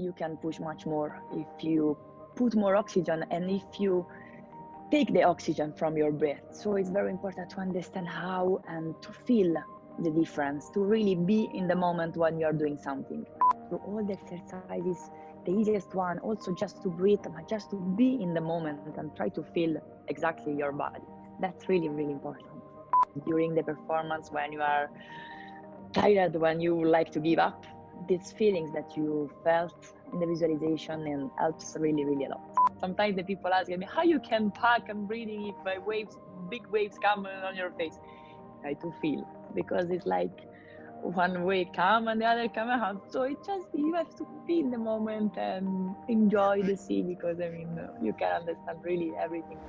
you can push much more if you put more oxygen and if you take the oxygen from your breath. So it's very important to understand how and to feel the difference, to really be in the moment when you're doing something. So all the exercises, the easiest one, also just to breathe, but just to be in the moment and try to feel exactly your body. That's really, really important. During the performance, when you are tired, when you like to give up, these feelings that you felt in the visualization and helps really, really a lot. Sometimes the people ask me how you can talk and breathing if big waves come on your face. Try to feel, because it's like one wave come and the other come out. So it just, you have to be in the moment and enjoy the sea, because you can understand really everything.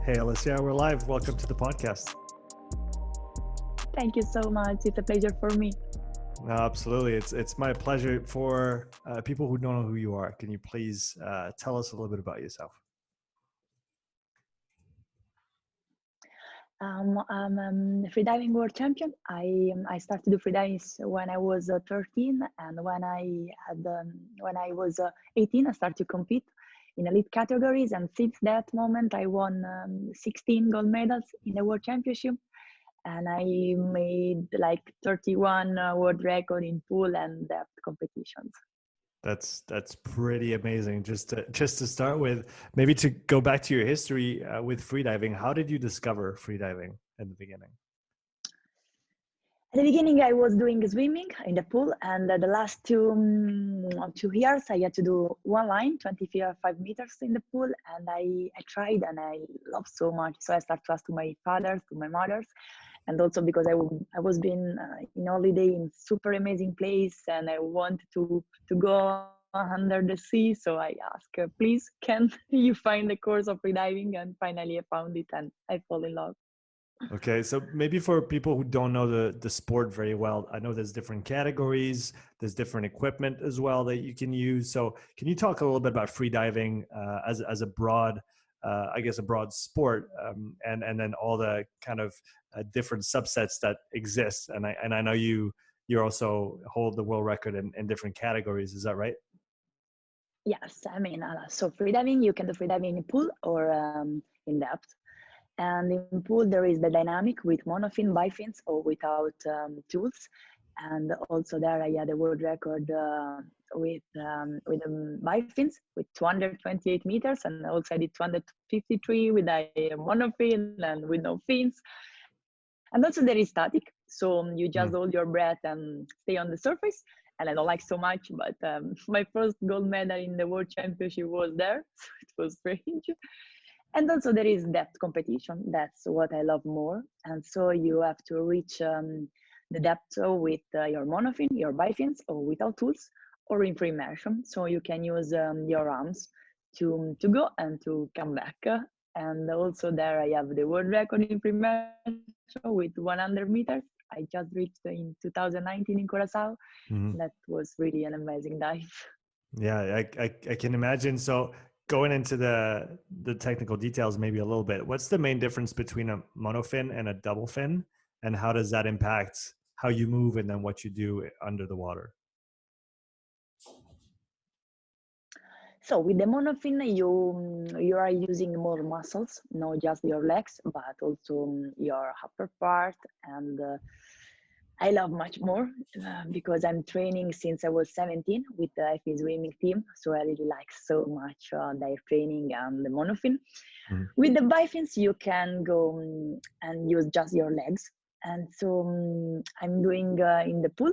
Hey, Alessia, we're live. Welcome to the podcast. Thank you so much. It's a pleasure for me. No, absolutely. It's my pleasure. For people who don't know who you are, can you please tell us a little bit about yourself? I'm a freediving world champion. I started to do freediving when I was 13, and when I was 18, I started to compete in elite categories, and since that moment, I won 16 gold medals in the world championship, and I made like 31 world record in pool and depth competitions. That's pretty amazing. Just to start with, maybe to go back to your history with freediving. How did you discover freediving at the beginning? At the beginning, I was doing swimming in the pool, and the last 2 years, I had to do one line, 25 meters in the pool, and I tried, and I loved so much. So I started to ask to my fathers, to my mothers, and also because I was being in holiday in super amazing place, and I wanted to go under the sea. So I asked, please, can you find the course of freediving? And finally, I found it, and I fall in love. Okay, so maybe for people who don't know the sport very well, I know there's different categories, there's different equipment as well that you can use. So can you talk a little bit about freediving as a broad, I guess a broad sport, and then all the kind of different subsets that exist? And I know you also hold the world record in different categories. Is that right? Yes, so freediving, you can do freediving in pool or in depth. And in pool, there is the dynamic with monofin, bifins, or without tools. And also there, I had a world record with bifins with 228 meters, and also I did 253 with a monofin and with no fins. And also there is static, so you just hold your breath and stay on the surface. And I don't like so much, but my first gold medal in the world championship was there, so it was strange. And also there is depth competition. That's what I love more. And so you have to reach the depth with your monofin, your bifins, or without tools, or in free immersion. So you can use your arms to go and to come back. And also there I have the world record in free immersion with 100 meters. I just reached in 2019 in Curacao. Mm-hmm. That was really an amazing dive. Yeah, I can imagine. So going into the technical details maybe a little bit, what's the main difference between a monofin and a double fin, and how does that impact how you move and then what you do under the water? So with the monofin, you are using more muscles, not just your legs, but also your upper part. And I love much more because I'm training since I was 17 with the FE swimming team. So I really like so much their training and the monofin. Mm-hmm. With the bifins, you can go and use just your legs. And so I'm doing in the pool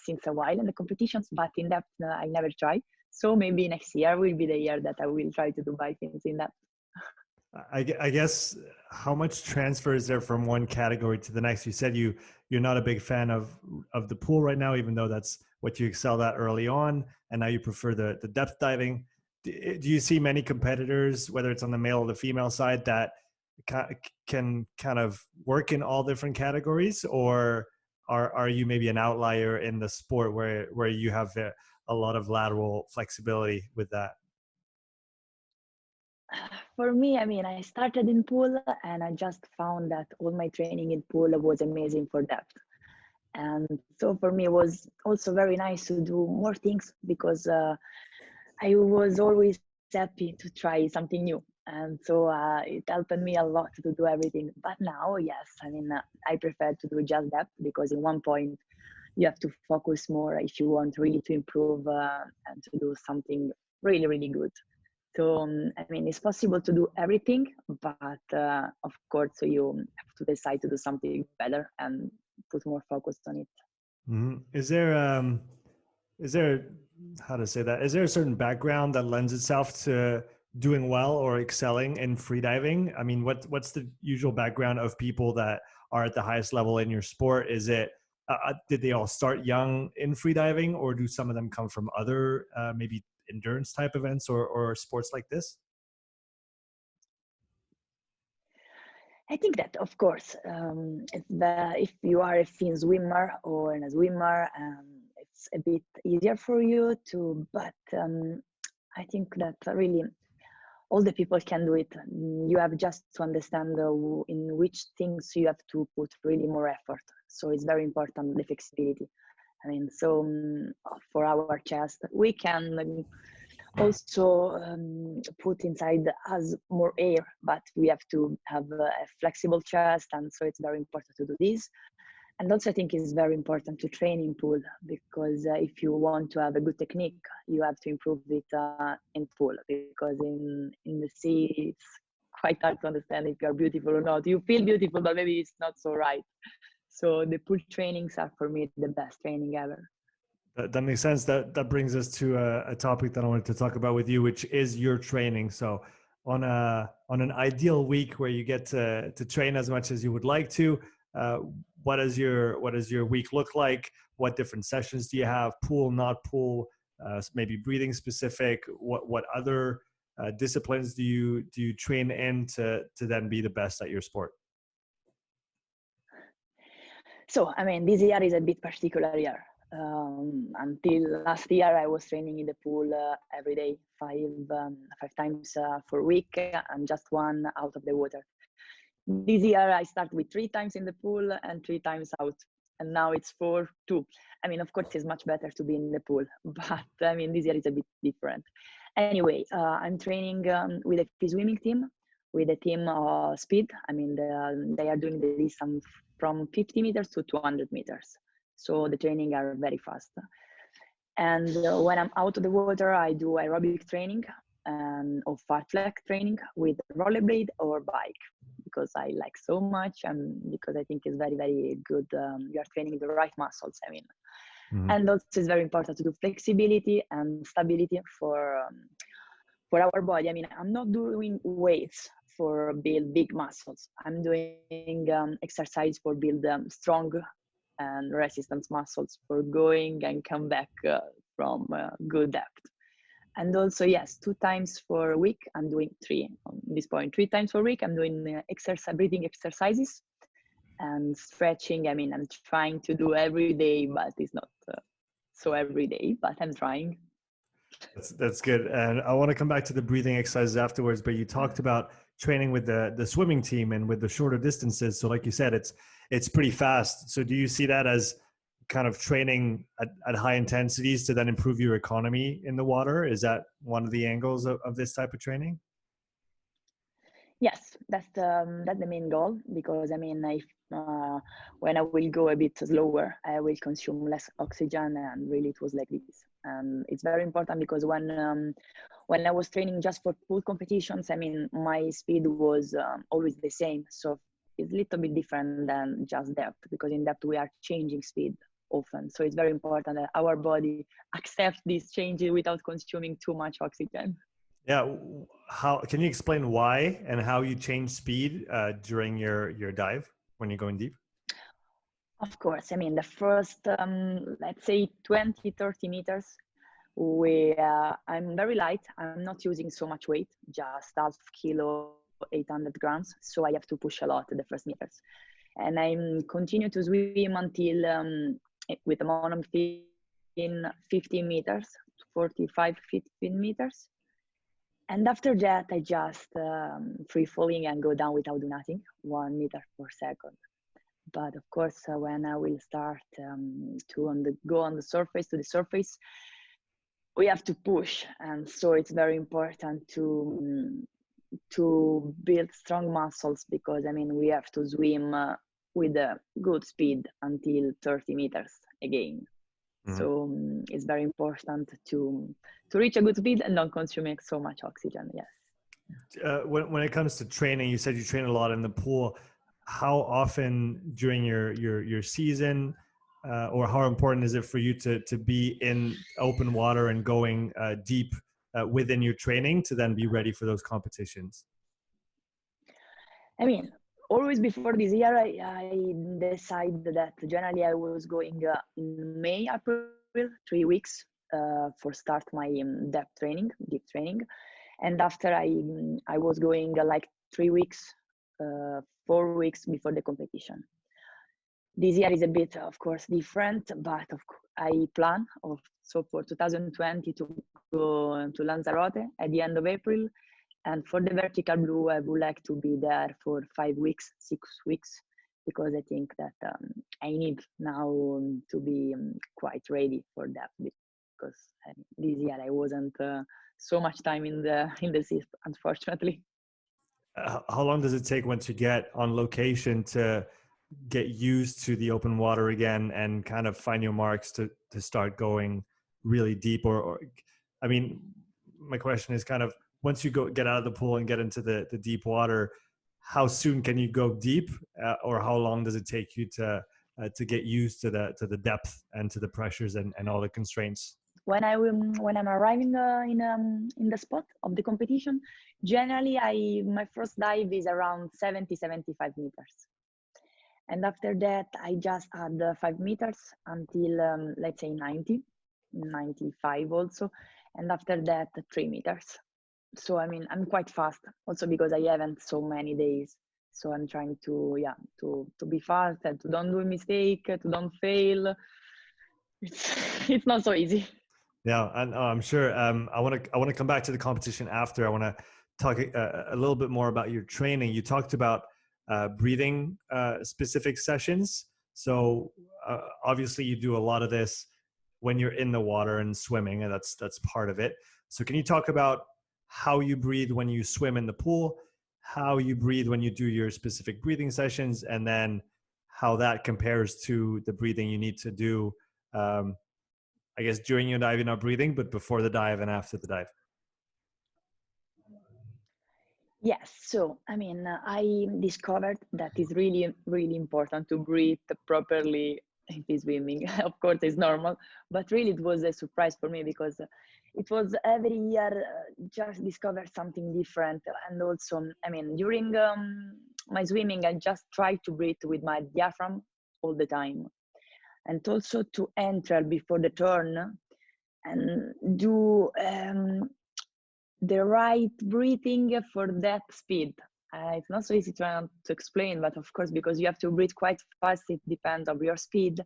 since a while in the competitions, but in depth, I never tried. So maybe next year will be the year that I will try to do bifins in depth. I guess how much transfer is there from one category to the next? You said you're not a big fan of the pool right now, even though that's what you excelled at early on, and now you prefer the depth diving. Do you see many competitors, whether it's on the male or the female side, that can kind of work in all different categories, or are you maybe an outlier in the sport where you have a lot of lateral flexibility with that? For me, I started in pool and I just found that all my training in pool was amazing for depth. And so for me, it was also very nice to do more things because I was always happy to try something new. And so it helped me a lot to do everything. But now, yes, I prefer to do just that because in one point you have to focus more if you want really to improve and to do something really, really good. So, it's possible to do everything, but of course, you have to decide to do something better and put more focus on it. Is there, how to say that? Is there a certain background that lends itself to doing well or excelling in freediving? I mean, what's the usual background of people that are at the highest level in your sport? Is it, did they all start young in freediving, or do some of them come from other maybe endurance type events or sports like this? I think that, of course, if you are a fin swimmer or a swimmer, it's a bit easier for you to, but I think that really all the people can do it. You have just to understand in which things you have to put really more effort. So it's very important, the flexibility. For our chest, we can also put inside us more air, but we have to have a flexible chest, and so it's very important to do this. And also I think it's very important to train in pool because if you want to have a good technique, you have to improve it in pool, because in the sea it's quite hard to understand if you're beautiful or not. You feel beautiful, but maybe it's not so right. So the pool trainings are for me the best training ever. That makes sense. That brings us to a topic that I wanted to talk about with you, which is your training. So on an ideal week where you get to train as much as you would like to, what does your week look like? What different sessions do you have? Pool, not pool, maybe breathing specific. What other disciplines do you train in to then be the best at your sport? So this year is a bit particular year. Until last year, I was training in the pool every day, five times for a week, and just one out of the water. This year, I start with 3 times in the pool and 3 times out, and now it's 4-2. Of course, it's much better to be in the pool, but this year is a bit different. Anyway, I'm training with a free swimming team, with a team speed. They are doing the distance from 50 meters to 200 meters. So the training are very fast. And when I'm out of the water, I do aerobic training or fartlek training with rollerblade or bike, because I like so much and because I think it's very, very good. You are training the right muscles, And also it's very important to do flexibility and stability for our body. I'm not doing weights for build big muscles. I'm doing exercise for build strong and resistance muscles for going and come back from good depth. And also, yes, 2 times for a week, I'm doing 3 on this point. 3 times for a week, I'm doing breathing exercises and stretching. I'm trying to do every day, but it's not so every day, but I'm trying. That's good. And I want to come back to the breathing exercises afterwards, but you talked about training with the swimming team and with the shorter distances. So like you said, it's pretty fast. So do you see that as kind of training at high intensities to then improve your economy in the water? Is that one of the angles of this type of training? Yes, that's the main goal, because if when I will go a bit slower, I will consume less oxygen, and really it was like this. And it's very important because when I was training just for pool competitions, my speed was always the same. So it's a little bit different than just depth, because in depth we are changing speed often. So it's very important that our body accepts these changes without consuming too much oxygen. Yeah. How can you explain why and how you change speed during your dive when you're going deep? Of course. The first, let's say 20, 30 meters, I'm very light. I'm not using so much weight, just half kilo, 800 grams. So I have to push a lot the first meters. And I continue to swim until with a mono in 15 meters, 45, 15 meters. And after that, I just free falling and go down without doing nothing, 1 meter per second. But of course, when I will start go on the surface, to the surface, we have to push. And so it's very important to build strong muscles, because I mean, we have to swim with a good speed until 30 meters again. So it's very important to reach a good speed and not consuming so much oxygen. Yes. When it comes to training, you said you train a lot in the pool. How often during your season, or how important is it for you to be in open water and going deep within your training to then be ready for those competitions? I mean, always before this year, I decided that generally I was going in May, April, 3 weeks for start my depth training, deep training. And after I was going like 3 weeks, 4 weeks before the competition. This year is a bit, of course, different, but I plan so for 2020 to go to Lanzarote at the end of April. And for the vertical blue, I would like to be there for 5 weeks, 6 weeks, because I think that I need now to be quite ready for that, because this year I wasn't so much time in the sea, unfortunately. How long does it take once you get on location to get used to the open water again and kind of find your marks to start going really deep? Or I mean, my question is kind of, once you get out of the pool and get into the deep water, how soon can you go deep, or how long does it take you to get used to the depth and to the pressures and all the constraints? When I'm arriving in the spot of the competition, generally my first dive is around 70-75 meters, and after that I just add 5 meters until let's say 90-95 also, and after that 3 meters. So I mean, I'm quite fast also because I haven't so many days. So I'm trying to be fast and to don't do a mistake, to don't fail. It's not so easy. Yeah, and I'm sure. I want to come back to the competition after. I want to talk a little bit more about your training. You talked about breathing specific sessions. So obviously you do a lot of this when you're in the water and swimming, and that's part of it. So can you talk about how you breathe when you swim in the pool, how you breathe when you do your specific breathing sessions, and then how that compares to the breathing you need to do, I guess, during your dive, you're not breathing, but before the dive and after the dive? Yes. So, I mean, I discovered that it's really, really important to breathe properly in this swimming. Of course, it's normal, but really it was a surprise for me, because it was every year just discover something different. And also, I mean, during my swimming, I just try to breathe with my diaphragm all the time. And also to enter before the turn and do the right breathing for that speed. It's not so easy to explain, but of course, because you have to breathe quite fast, it depends on your speed.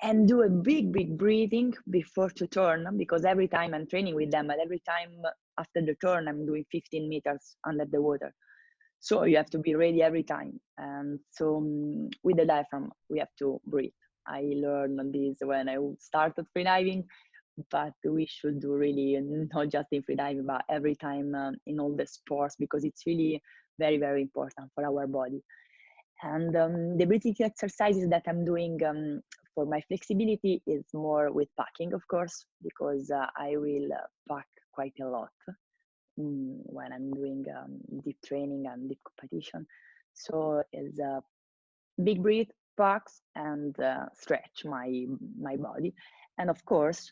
And do a big breathing before to turn, because every time I'm training with them, but every time after the turn, I'm doing 15 meters under the water. So you have to be ready every time. And so with the diaphragm, we have to breathe. I learned this when I started freediving, but we should do really not just in freediving, but every time in all the sports, because it's really very, very important for our body. And the breathing exercises that I'm doing for my flexibility is more with packing, of course, because I will pack quite a lot when I'm doing deep training and deep competition. So it's a big breath, packs, and stretch my body. And of course,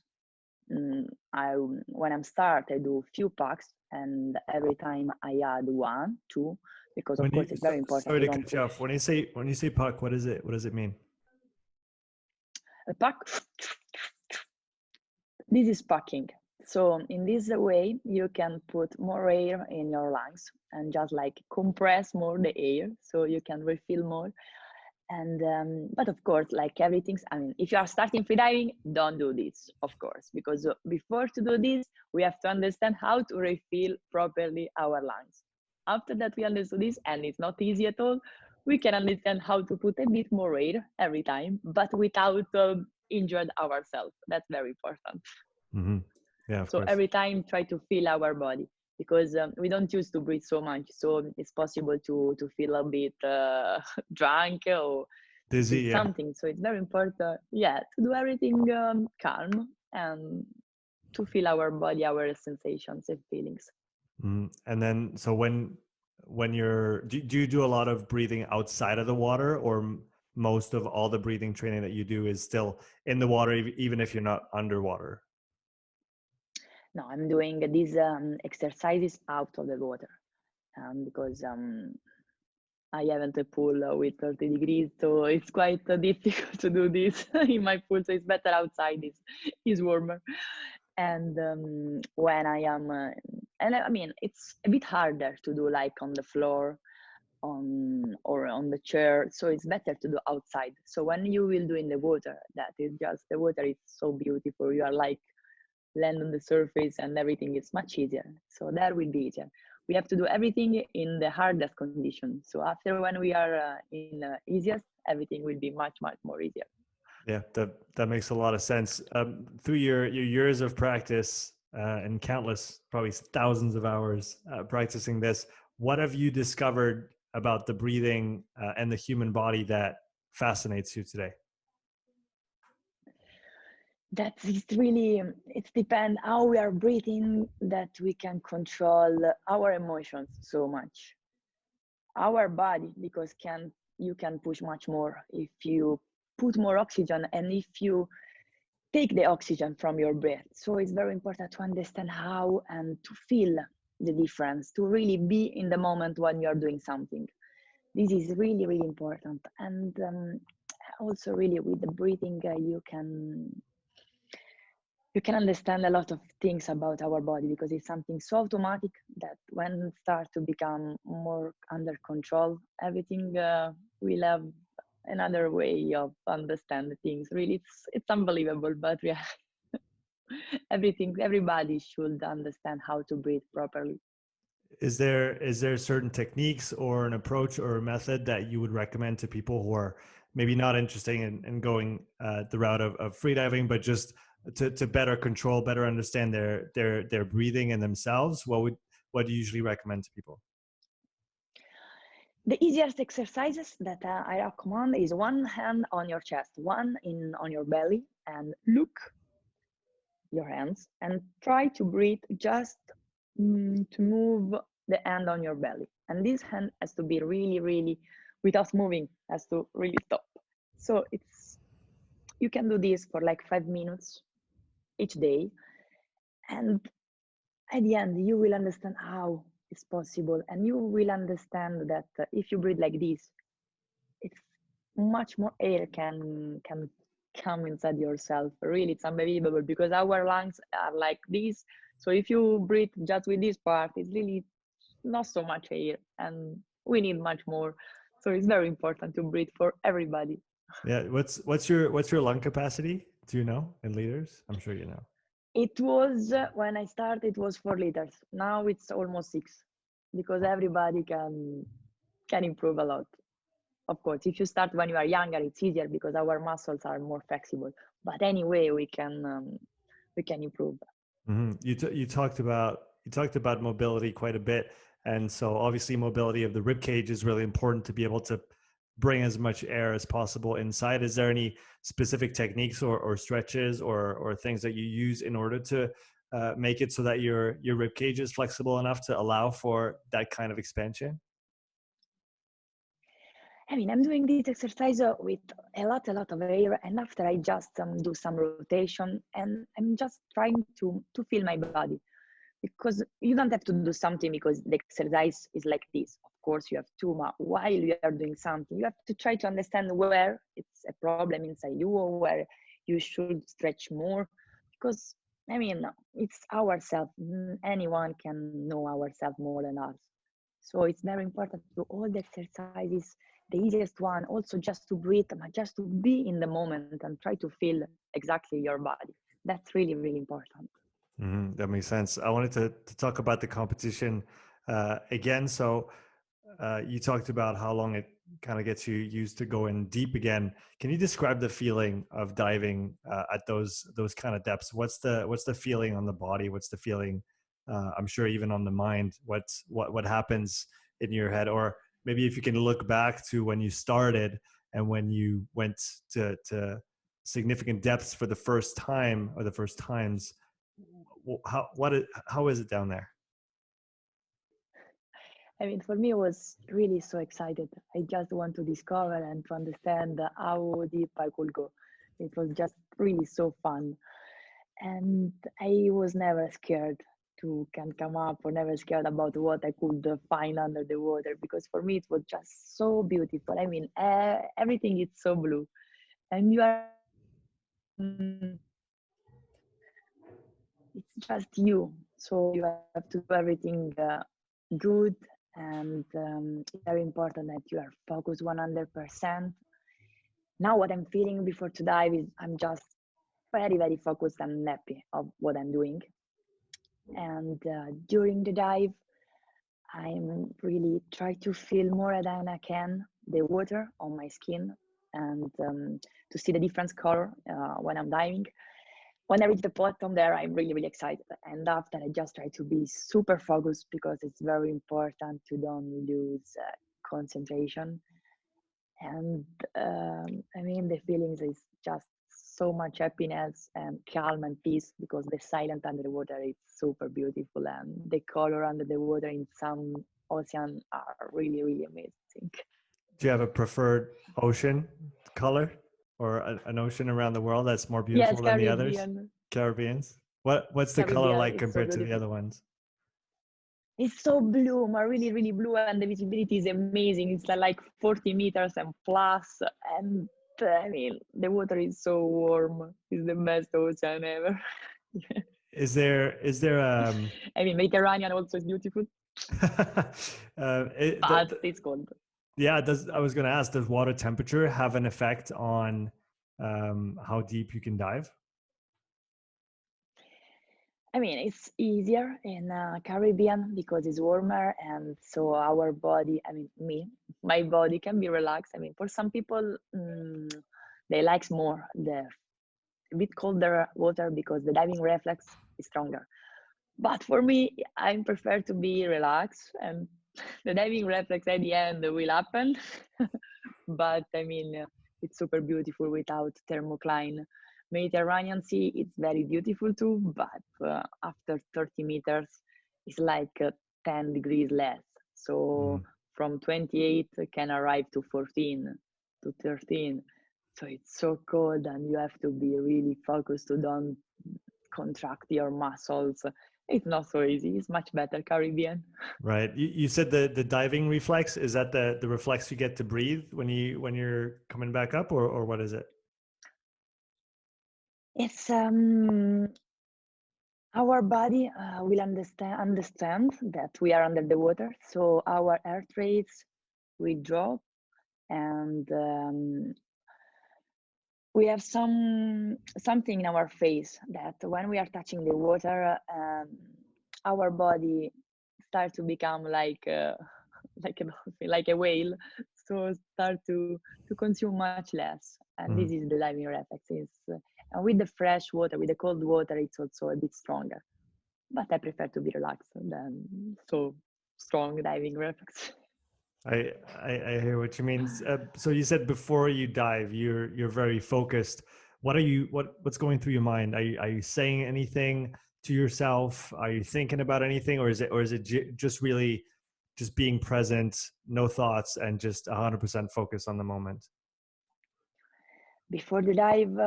when I'm start, I do few packs, and every time I add 1, 2, because of course it's very important. Sorry to cut you off. When you say puck, what is it? What does it mean? A pack. This is packing. So in this way, you can put more air in your lungs and just like compress more the air, so you can refill more. And but of course, like everything, I mean, if you are starting freediving, don't do this, of course, because before to do this, we have to understand how to refill properly our lungs. After that, we understood this, and it's not easy at all, we can understand how to put a bit more air every time, but without injured ourselves. That's very important. Mm-hmm. Yeah, of So course. every time try to feel our body, because we don't used to breathe so much. So it's possible to feel a bit drunk or Dizzy, with yeah. something. So it's very important, yeah, to do everything calm and to feel our body, our sensations and feelings. And then, so when you're, do you do a lot of breathing outside of the water, or most of all the breathing training that you do is still in the water, even if you're not underwater? No, I'm doing these exercises out of the water because I haven't a pool with 30 degrees, so it's quite difficult to do this in my pool. So it's better outside. It's warmer. And when I am, and I mean, it's a bit harder to do like on the floor, or on the chair. So it's better to do outside. So when you will do in the water, that is just the water is so beautiful. You are like land on the surface and everything is much easier. So that will be easier. We have to do everything in the hardest condition. So after when we are in easiest, everything will be much, much more easier. Yeah, that makes a lot of sense. Through your years of practice and countless, probably thousands of hours practicing this, what have you discovered about the breathing and the human body that fascinates you today? That's it's really, it depends how we are breathing that we can control our emotions so much. Our body, because you can push much more if you put more oxygen and if you take the oxygen from your breath. So it's very important to understand how and to feel the difference, to really be in the moment when you are doing something. This is really, really important. And also really with the breathing, you can understand a lot of things about our body because it's something so automatic that when it starts to become more under control, everything will have another way of understanding things. Really, it's unbelievable, but yeah, everybody should understand how to breathe properly. Is there certain techniques or an approach or a method that you would recommend to people who are maybe not interested in going the route of freediving, but just to better control, better understand their breathing and themselves? What do you usually recommend to people? The easiest exercises that I recommend is one hand on your chest, one in on your belly, and look your hands and try to breathe just to move the hand on your belly. And this hand has to be really, really, without moving, has to really stop. So you can do this for like 5 minutes each day. And at the end, you will understand how it's possible. And you will understand that if you breathe like this, it's much more air can come inside yourself. Really, it's unbelievable because our lungs are like this. So if you breathe just with this part, it's really not so much air, and we need much more. So it's very important to breathe for everybody. Yeah, what's your lung capacity? Do you know in liters? I'm sure you know. It was when I started, it was 4 liters. Now it's almost six, because everybody can improve a lot. Of course, if you start when you are younger, it's easier because our muscles are more flexible. But anyway, we can improve. You talked about mobility quite a bit, and so obviously mobility of the rib cage is really important to be able to bring as much air as possible inside. Is there any specific techniques or stretches or things that you use in order to make it so that your rib cage is flexible enough to allow for that kind of expansion? I mean, I'm doing this exercise with a lot of air, and after I just do some rotation, and I'm just trying to feel my body, because you don't have to do something because the exercise is like this. Of course, you have to, while you are doing something, you have to try to understand where it's a problem inside you or where you should stretch more, because I mean, it's ourselves. Anyone can know ourselves more than us. So it's very important to do all the exercises, the easiest one, also just to breathe, just to be in the moment and try to feel exactly your body. That's really, really important. That makes sense. I wanted to talk about the competition again. So you talked about how long it kind of gets you used to going deep again. Can you describe the feeling of diving at those kind of depths? What's the feeling on the body? What's the feeling? I'm sure even on the mind. What happens in your head? Or maybe if you can look back to when you started and when you went to significant depths for the first time or the first times. How is it down there? I mean, for me, it was really so excited. I just want to discover and to understand how deep I could go. It was just really so fun. And I was never scared to can come up or never scared about what I could find under the water, because for me, it was just so beautiful. I mean, everything is so blue and you are it's just you, so you have to do everything good, and it's very important that you are focused 100%. Now what I'm feeling before to dive is I'm just very focused and happy of what I'm doing. And during the dive I'm really try to feel more than I can the water on my skin, and to see the different color when I'm diving. When I reach the bottom there, I'm really excited. And after, I just try to be super focused, because it's very important to don't lose concentration. And I mean, the feelings is just so much happiness and calm and peace, because the silence under the water is super beautiful, and the color under the water in some ocean are really amazing. Do you have a preferred ocean color, or an ocean around the world that's more Yes, beautiful than the others? Caribbean. Caribbean's. What's the color Caribbean, like it's so compared to the beautiful. other ones? It's so blue, but really blue, and the visibility is amazing. It's like 40 meters and plus, and I mean, the water is so warm. It's the best ocean ever. Is there I mean, Mediterranean also is beautiful, it, but it's cold. yeah, I was going to ask, does water temperature have an effect on how deep you can dive? I mean, it's easier in Caribbean because it's warmer, and so our body, I mean, my body can be relaxed. I mean, for some people, they like more the a bit colder water because the diving reflex is stronger. But for me, I prefer to be relaxed, and the diving reflex at the end will happen. But I mean, it's super beautiful without thermocline. Mediterranean Sea, it's very beautiful too, but after 30 meters, it's like 10 degrees less. So Mm. from 28 can arrive to 14 to 13. So it's so cold, and you have to be really focused to don't contract your muscles. It's not so easy. It's much better Caribbean. Right. You said the diving reflex, is that the reflex you get to breathe when you're coming back up, or what is it? It's our body will understand that we are under the water, so our heart rates will drop, and we have something in our face that when we are touching the water, our body start to become like like a dolphin, like a whale, so start to consume much less, and this Mhm. is the diving reflex. And with the fresh water, with the cold water, it's also a bit stronger. But I prefer to be relaxed than so strong diving reflex. I hear what you mean. So you said before you dive, you're very focused. What's going through your mind? Are you saying anything to yourself? Are you thinking about anything, or is it just really just being present, no thoughts, and just 100% focus on the moment? Before the dive,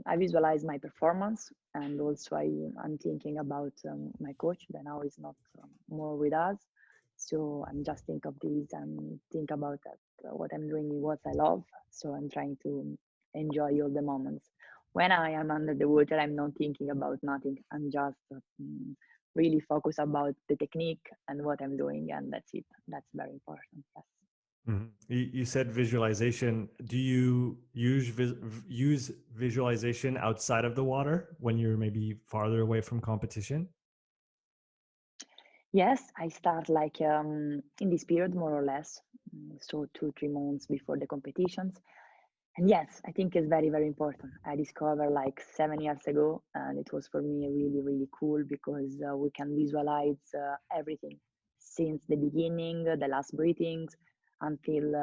I visualize my performance, and also I'm thinking about my coach that now is not more with us. So I'm just think of this and think about that what I'm doing is what I love. So I'm trying to enjoy all the moments. When I am under the water, I'm not thinking about nothing. I'm just really focused about the technique and what I'm doing, and that's it. That's very important. Yes. Mhm. You said visualization. Do you use visualization outside of the water when you're maybe farther away from competition? Yes, I start like in this period more or less, so 2 3 months before the competitions. And yes, I think it's very very important. I discovered like 7 years ago, and it was for me really really cool because we can visualize everything since the beginning, the last breathings, until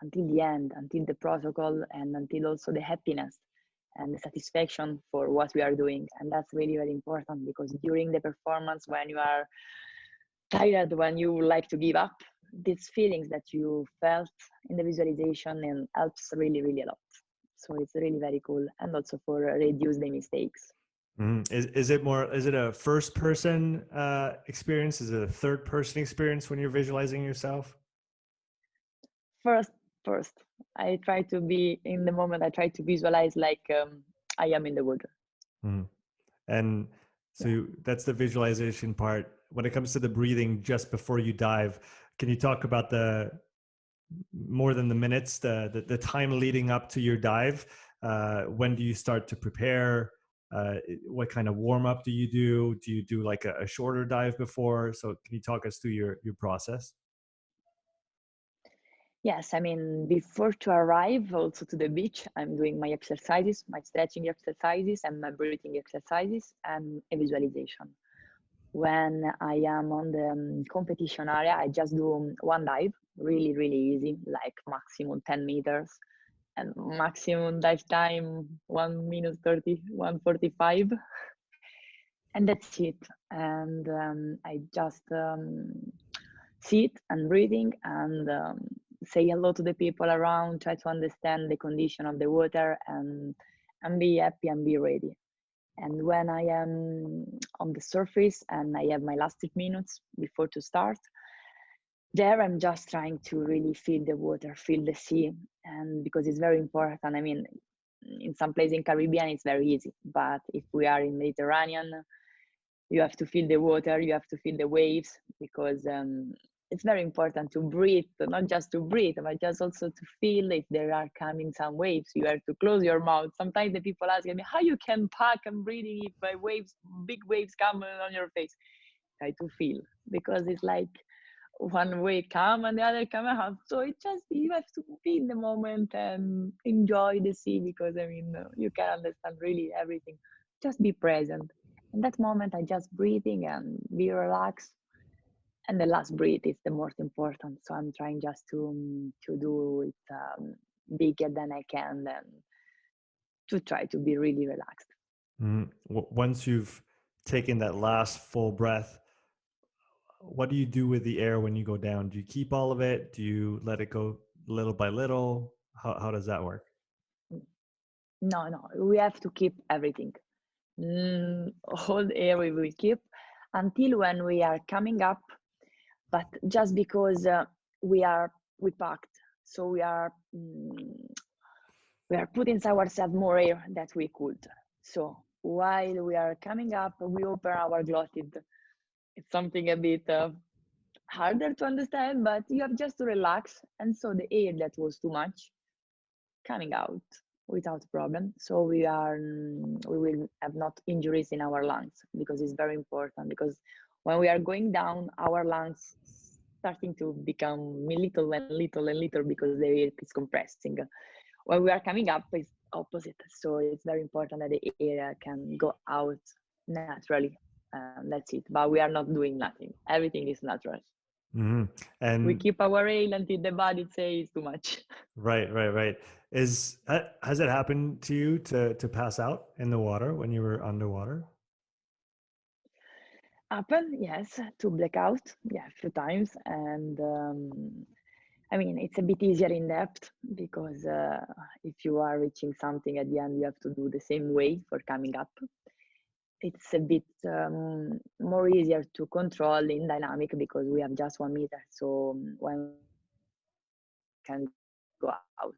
until the end, until the protocol, and until also the happiness and the satisfaction for what we are doing. And that's really very important because during the performance, when you are tired, when you like to give up, these feelings that you felt in the visualization and helps really really a lot. So it's really very cool, and also for reduce the mistakes. Is it more? Is it a first person experience? Is it a third person experience when you're visualizing yourself? First, first, I try to be in the moment. I try to visualize like I am in the water. Mm. And so Yeah. that's the visualization part. When it comes to the breathing just before you dive, can you talk about the more than the minutes, the time leading up to your dive? When do you start to prepare? What kind of warm up do you do? Do you do like a shorter dive before? So can you talk us through your process? Yes, I mean, before to arrive also to the beach, I'm doing my exercises, my stretching exercises and my breathing exercises and a visualization. When I am on the competition area, I just do one dive, really, really easy, like maximum 10 meters and maximum dive time 1 minute 30, 1:45. And that's it. And I just sit and breathing and say hello to the people around, try to understand the condition of the water and be happy and be ready. And when I am on the surface and I have my last 2 minutes before to start, there I'm just trying to really feel the water, feel the sea, and because it's very important. I mean, in some places in Caribbean it's very easy, but if we are in Mediterranean, you have to feel the water, you have to feel the waves, because it's very important to breathe, not just to breathe, but just also to feel if there are coming some waves. You have to close your mouth. Sometimes the people ask me how you can pack and breathing if by waves, big waves come on your face. Try to feel, because it's like one way come and the other come out. So it just, you have to be in the moment and enjoy the sea, because I mean, you can understand really everything. Just be present. In that moment, I just breathing and be relaxed. And the last breath is the most important. So I'm trying just to do it bigger than I can, and to try to be really relaxed. Once you've taken that last full breath, what do you do with the air when you go down? Do you keep all of it? Do you let it go little by little? How does that work? No, no, we have to keep everything. All the air we will keep until when we are coming up, but just because we packed, so we are putting ourselves more air that we could. So while we are coming up, we open our glottis. It's something a bit harder to understand, but you have just to relax, and so the air that was too much coming out without problem. So we will have not injuries in our lungs, because it's very important, because when we are going down, our lungs starting to become little and little and little, because the air is compressing. When we are coming up, it's opposite. So it's very important that the air can go out naturally. That's it. But we are not doing nothing. Everything is natural. Hmm. We And keep our air until the body says too much. right. Has it happened to you to pass out in the water when you were underwater? Happen, yes, to blackout, yeah, a few times. And I mean, it's a bit easier in depth, because if you are reaching something at the end, you have to do the same way for coming up. It's a bit more easier to control in dynamic, because we have just 1 meter. So when can go out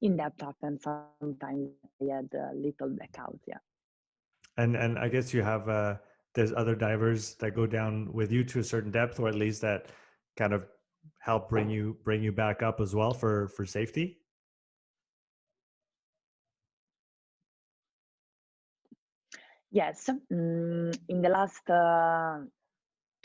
in depth happen, sometimes I had a little blackout, yeah. And I guess you have there's other divers that go down with you to a certain depth, or at least that kind of help bring you back up as well for safety. Yes, in the last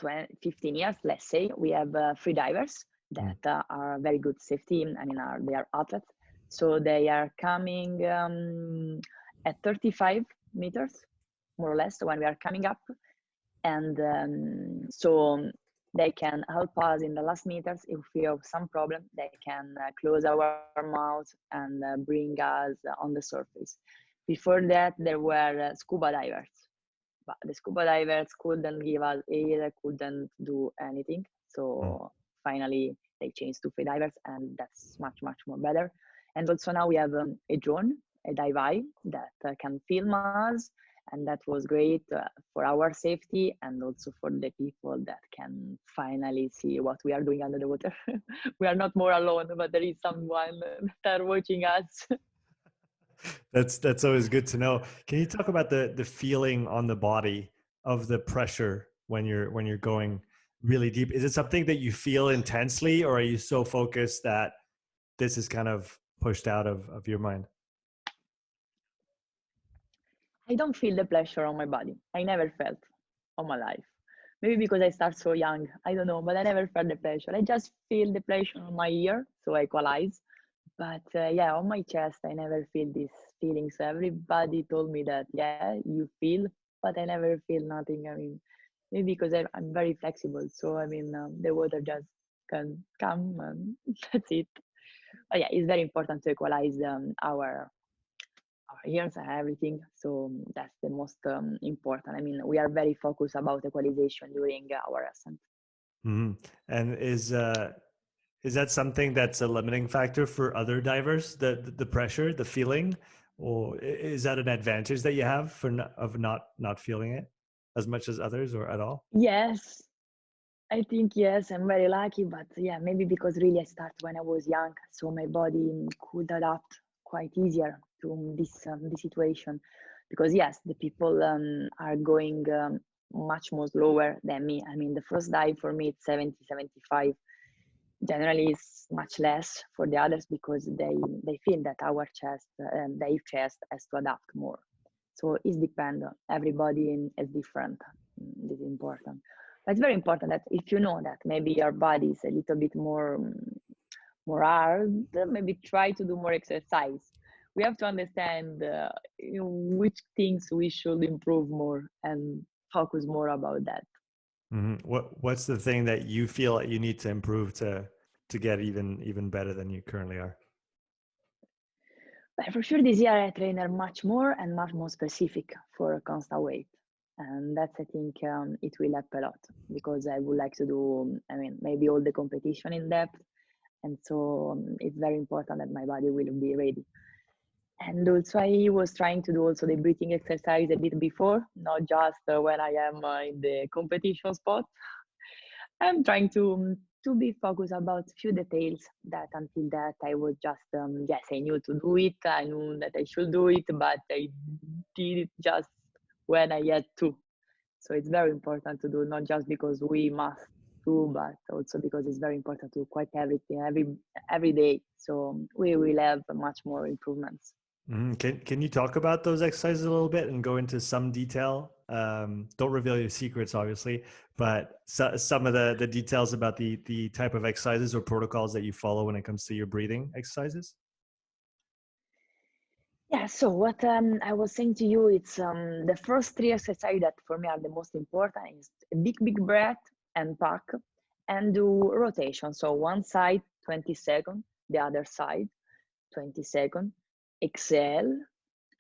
15 years, let's say, we have free divers Mm. that are very good safety. I mean, they are athletes. So they are coming at 35 meters, more or less, when we are coming up. And so they can help us in the last meters. If we have some problem, they can close our mouth and bring us on the surface. Before that, there were scuba divers, but the scuba divers couldn't give us air, couldn't do anything. Mm. So finally, they changed to free divers, and that's much, much more better. And also now we have a drone, a dive eye that can film us, and that was great for our safety and also for the people that can finally see what we are doing under the water. We are not more alone, but there is someone that are watching us. That's always good to know. Can you talk about the feeling on the body of the pressure when you're going really deep? Is it something that you feel intensely, or are you so focused that this is kind of pushed out of your mind? I don't feel the pleasure on my body. I never felt on my life. Maybe because I start so young. I don't know, but I never felt the pleasure. I just feel the pleasure on my ear, so I equalize. But yeah, on my chest, I never feel these feelings. Everybody told me that, yeah, you feel, but I never feel nothing. I mean, maybe because I'm very flexible. So, I mean, the water just can come and that's it. But yeah, it's very important to equalize our ears and everything. So that's the most important. I mean, we are very focused about equalization during our ascent. Hmm. And is that something that's a limiting factor for other divers? The pressure, the feeling, or is that an advantage that you have for not feeling it as much as others, or at all? Yes, I think yes, I'm very lucky, but yeah, maybe because really I started when I was young, so my body could adapt quite easier to this situation. Because yes, the people are going much more slower than me. I mean, the first dive for me it's 70, 75. Generally, it's much less for the others because they feel that our chest, their chest has to adapt more. So it's dependent. Everybody is different. This is important. But it's very important that if you know that maybe your body is a little bit more hard, maybe try to do more exercise. We have to understand which things we should improve more and focus more about that. Hmm. What's the thing that you feel that you need to improve to get even better than you currently are? But for sure, this year I train much more and much more specific for constant weight. And that's, I think, it will help a lot because I would like to do, I mean, maybe all the competition in depth. And so it's very important that my body will be ready. And also, I was trying to do also the breathing exercise a bit before, not just when I am in the competition spot. I'm trying to be focused about few details that until that I was just yes, I knew to do it, I knew that I should do it, but I did it just when I had to. So it's very important to do not just because we must do, but also because it's very important to quite everything every day. So we will have much more improvements. Mhm. Can you talk about those exercises a little bit and go into some detail? Don't reveal your secrets, obviously, but some of the details about the type of exercises or protocols that you follow when it comes to your breathing exercises. Yeah, so what I was saying to you, it's the first three exercises that for me are the most important is a big breath and pack and do rotation. So one side, 20 seconds, the other side, 20 seconds, exhale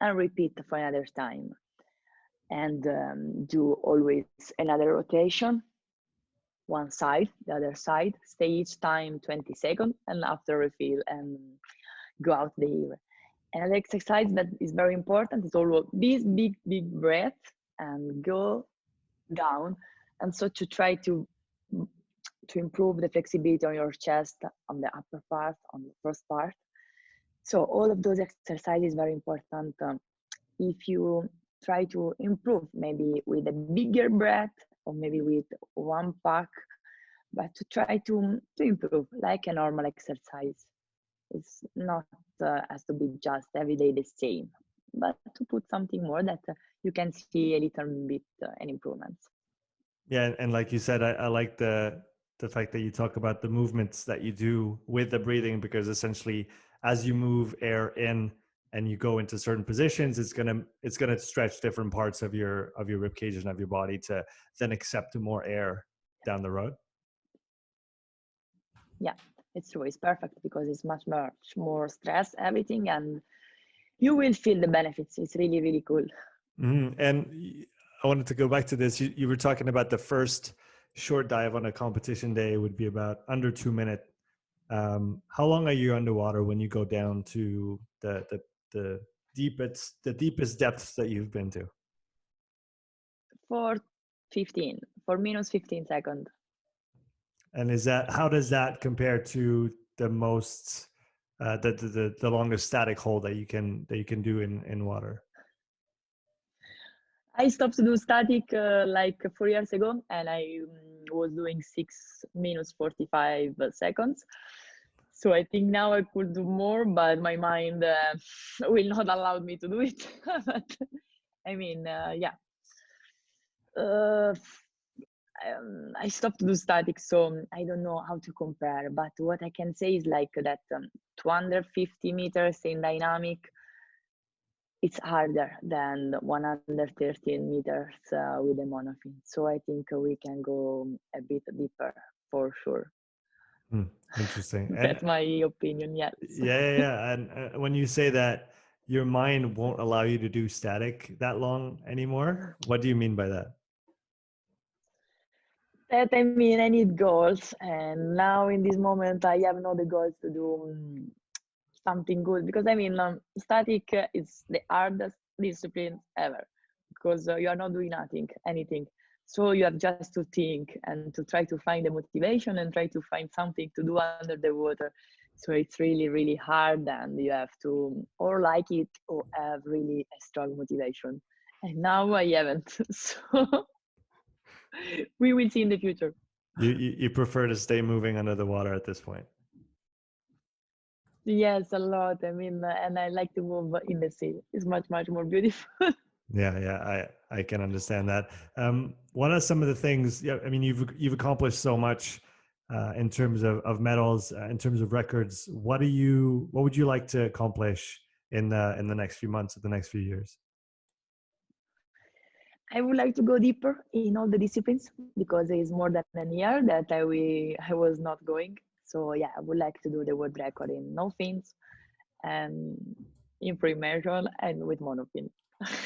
and repeat for another time. And do always another rotation, one side, the other side, stay each time 20 seconds and after refill and go out the air. Another exercise that is very important is always this big breath and go down. And so to try to improve the flexibility on your chest, on the upper part, on the first part. So all of those exercises very important. If you try to improve, maybe with a bigger breath or maybe with one pack, but to try to improve like a normal exercise. It's not has to be just every day the same. but to put something more that you can see a little bit an improvement. Yeah, and like you said, I like the fact that you talk about the movements that you do with the breathing, because essentially as you move air in and you go into certain positions, it's gonna stretch different parts of your rib cage and of your body to then accept more air down the road. Yeah, it's true. It's perfect because it's much more stress, everything, and you will feel the benefits. It's really, really cool. And I wanted to go back to this. You were talking about the first short dive on a competition day would be about under 2 minutes. How long are you underwater when you go down to the deepest depths that you've been to? For 15, for minus 15 seconds. And how does that compare to the most the longest static hold that you can do in water? I stopped to do static like 4 years ago, and I was doing 6 minus 45 seconds. So I think now I could do more, but my mind will not allow me to do it. But I mean, yeah. I stopped to do static, so I don't know how to compare. But what I can say is like that 250 meters in dynamic, it's harder than 113 meters with a monofin. So I think we can go a bit deeper for sure. Interesting. That's my opinion, yes. Yeah. And when you say that your mind won't allow you to do static that long anymore, what do you mean by that? That I mean, I need goals, and now in this moment, I have no the goals to do something good, because I mean, static is the hardest discipline ever, because you are not doing anything. So you have just to think and to try to find the motivation and try to find something to do under the water. So it's really, really hard, and you have to or like it or have really a strong motivation. And now I haven't. So we will see in the future. You prefer to stay moving under the water at this point? Yes, a lot. I mean, and I like to move in the sea. It's much, much more beautiful. Yeah, I can understand that. What are some of the things? Yeah, I mean, you've accomplished so much in terms of medals, in terms of records. What would you like to accomplish in the next few months, or the next few years? I would like to go deeper in all the disciplines, because it's more than a year that I was not going. So yeah, I would like to do the world record in no fins and in free immersion and with monofin.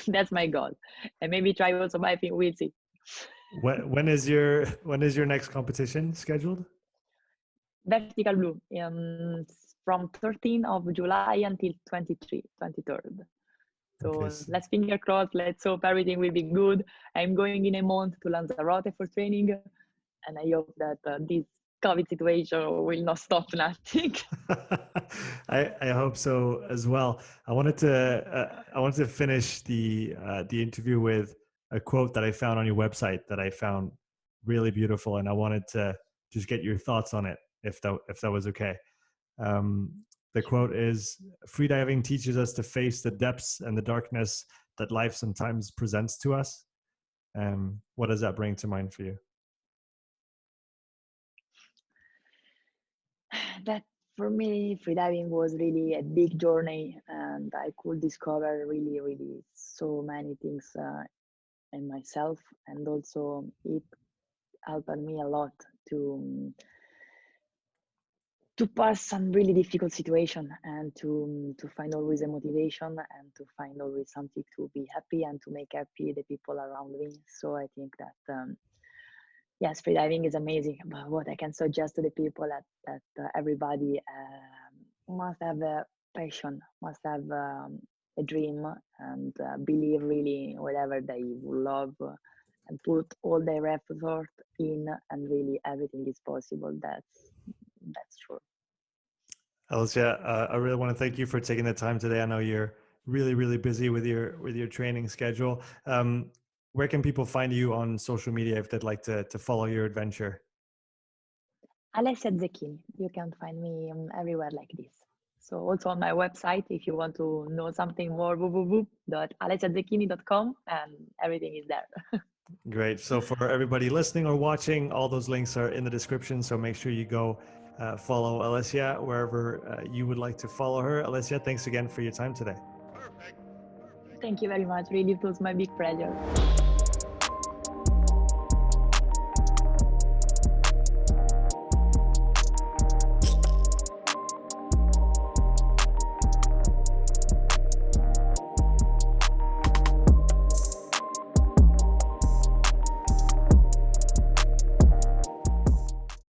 That's my goal. And maybe try also my fin. We'll see. When is your next competition scheduled? Vertical blue from 13th of July until 23rd. So Okay. let's finger crossed. Let's hope everything will be good. I'm going in a month to Lanzarote for training, and I hope that this COVID situation will not stop nothing. I hope so as well. I wanted to finish the interview with a quote that I found on your website that I found really beautiful, and I wanted to just get your thoughts on it, if that was okay. The quote is, "Freediving teaches us to face the depths and the darkness that life sometimes presents to us." What does that bring to mind for you? That for me, freediving was really a big journey, and I could discover really, really so many things in myself, and also it helped me a lot to to pass some really difficult situation, and to find always a motivation, and to find always something to be happy and to make happy the people around me. So I think that yes, freediving is amazing, but what I can suggest to the people that everybody must have a passion, must have a dream, and believe really in whatever they love, and put all their effort in, and really everything is possible. That's true. Alessia, I really want to thank you for taking the time today. I know you're really, really busy with your training schedule. Where can people find you on social media if they'd like to follow your adventure? Alessia Zecchini. You can find me everywhere like this. So also on my website, if you want to know something more, www.alessiazecchini.com, and everything is there. Great. So for everybody listening or watching, all those links are in the description. So make sure you go follow Alessia wherever you would like to follow her. Alessia, thanks again for your time today. Thank you very much. Really, it was my big pleasure.